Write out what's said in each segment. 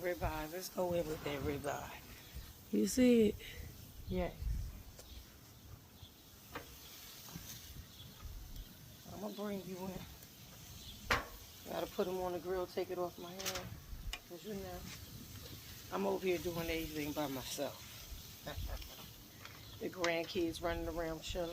ribeye. Let's go in with that ribeye. You see it? Yes. I'm gonna bring you in. Gotta put them on the grill, take it off my hand. Cause you know, I'm over here doing everything by myself. The grandkids running around chilling.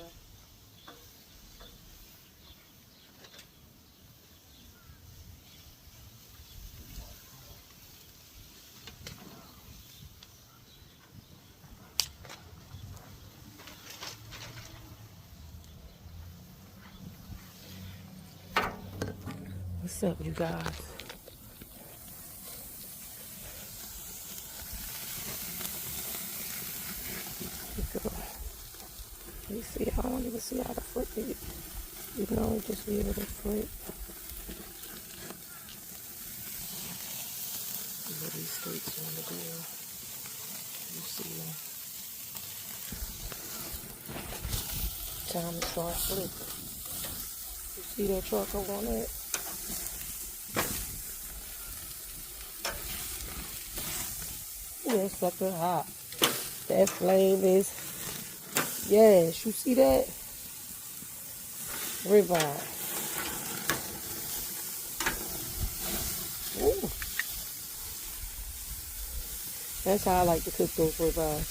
What's up, you guys? You see, I don't even see how to flip it. You can only just be able to flip. Put these steaks on the grill. You see them. Time to start flipping. You see that charcoal on it? Ooh, that sucker hot. That flame is, yes, you see that? Ribeye. Ooh. That's how I like to cook those ribeyes.